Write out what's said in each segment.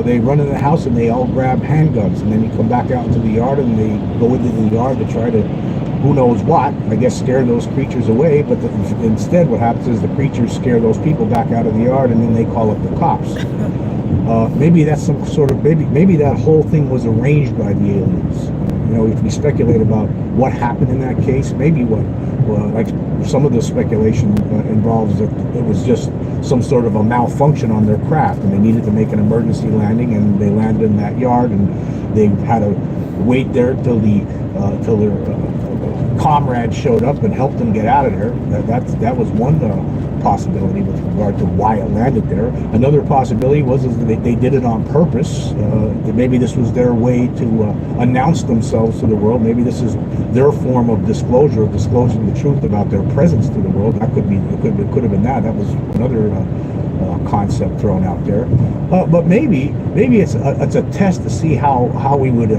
They run in the house and they all grab handguns, and then you come back out into the yard and they go into the yard to try to, who knows what, I guess scare those creatures away, but instead what happens is the creatures scare those people back out of the yard, and then they call up the cops. Maybe that's some sort of, maybe that whole thing was arranged by the aliens. You know, if we speculate about what happened in that case, maybe like some of the speculation involves that it was just some sort of a malfunction on their craft, and they needed to make an emergency landing, and they landed in that yard, and they had to wait there till their comrades showed up and helped them get out of there. That was one possibility with regard to why it landed there. Another possibility was that they did it on purpose. That maybe this was their way to announce themselves to the world. Maybe this is their form of disclosure, of disclosing the truth about their presence to the world. That could have been that. That was another concept thrown out there. But maybe it's a test to see how we would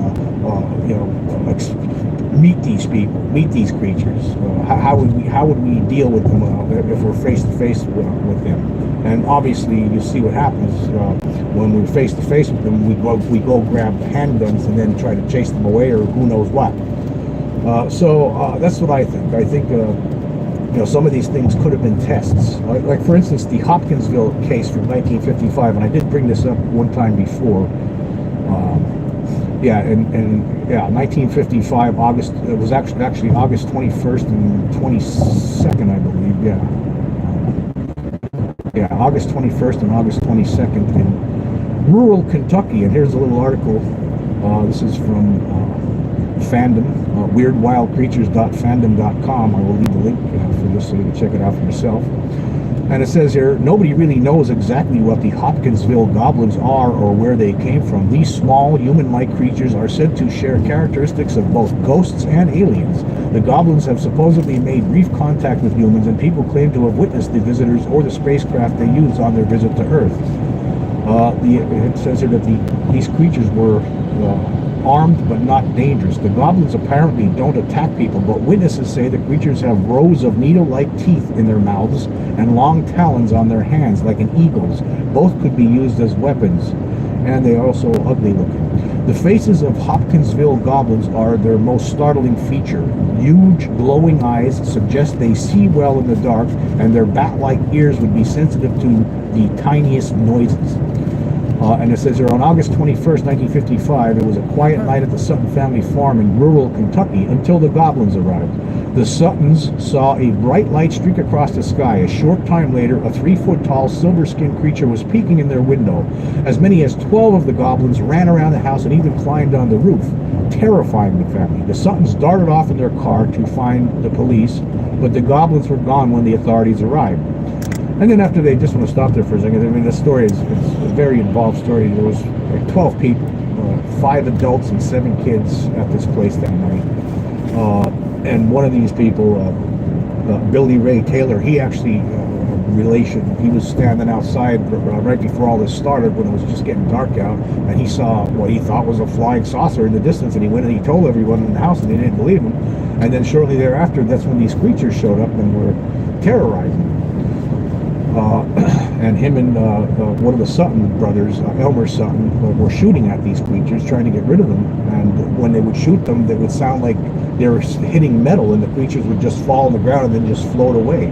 meet these people, meet these creatures. How would we deal with them if we're face to face with them? And obviously, you see what happens when we're face to face with them. We go grab handguns and then try to chase them away, or who knows what. So that's what I think. I think some of these things could have been tests. Like for instance, the Hopkinsville case from 1955, and I did bring this up one time before. 1955, August. It was actually August 21st and 22nd, I believe. August 21st and August 22nd in rural Kentucky. And here's a little article. This is from Fandom, weirdwildcreatures.fandom.com. I will leave the link for this so you can check it out for yourself. And it says here, nobody really knows exactly what the Hopkinsville goblins are or where they came from. These small, human-like creatures are said to share characteristics of both ghosts and aliens. The goblins have supposedly made brief contact with humans, and people claim to have witnessed the visitors or the spacecraft they used on their visit to Earth. It says here that these creatures were armed but not dangerous. The goblins apparently don't attack people, but witnesses say the creatures have rows of needle-like teeth in their mouths and long talons on their hands like an eagle's. Both could be used as weapons, and they are also ugly looking. The faces of Hopkinsville goblins are their most startling feature. Huge glowing eyes suggest they see well in the dark, and their bat-like ears would be sensitive to the tiniest noises. And it says here, on August 21st, 1955, it was a quiet night at the Sutton family farm in rural Kentucky until the goblins arrived. The Suttons saw a bright light streak across the sky. A short time later, a 3-foot-tall, silver-skinned creature was peeking in their window. As many as 12 of the goblins ran around the house and even climbed on the roof, terrifying the family. The Suttons darted off in their car to find the police, but the goblins were gone when the authorities arrived. And then after, they just want to stop there for a second. I mean, the story is a very involved story. There was like 12 people, 5 adults and 7 kids at this place that night. And one of these people, Billy Ray Taylor, he actually, he was standing outside right before all this started when it was just getting dark out, and he saw what he thought was a flying saucer in the distance, and he went and he told everyone in the house, and they didn't believe him. And then shortly thereafter, that's when these creatures showed up and were terrorizing him. And him and one of the Sutton brothers, Elmer Sutton, were shooting at these creatures, trying to get rid of them. And when they would shoot them, they would sound like they were hitting metal, and the creatures would just fall on the ground and then just float away.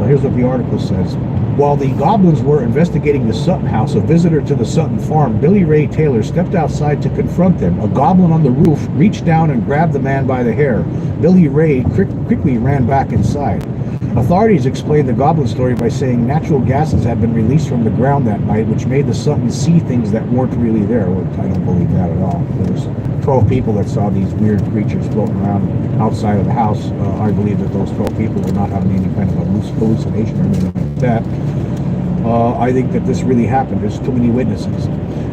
Here's what the article says. While the goblins were investigating the Sutton house, a visitor to the Sutton farm, Billy Ray Taylor, stepped outside to confront them. A goblin on the roof reached down and grabbed the man by the hair. Billy Ray quickly ran back inside. Authorities explained the goblin story by saying natural gases had been released from the ground that night, which made the Suttons see things that weren't really there. Well, I don't believe that at all. There was 12 people that saw these weird creatures floating around outside of the house. I believe that those 12 people were not having any kind of a hallucination or anything like that. I think that this really happened. There's too many witnesses.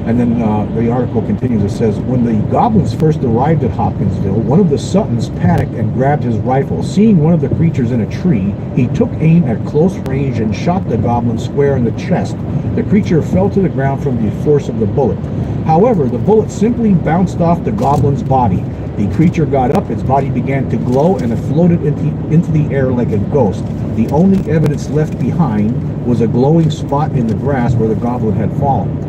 And then the article continues. It says, when the goblins first arrived at Hopkinsville, one of the Suttons panicked and grabbed his rifle. Seeing one of the creatures in a tree, he took aim at close range and shot the goblin square in the chest. The creature fell to the ground from the force of the bullet. However, the bullet simply bounced off the goblin's body. The creature got up, its body began to glow, and it floated into the air like a ghost. The only evidence left behind was a glowing spot in the grass where the goblin had fallen.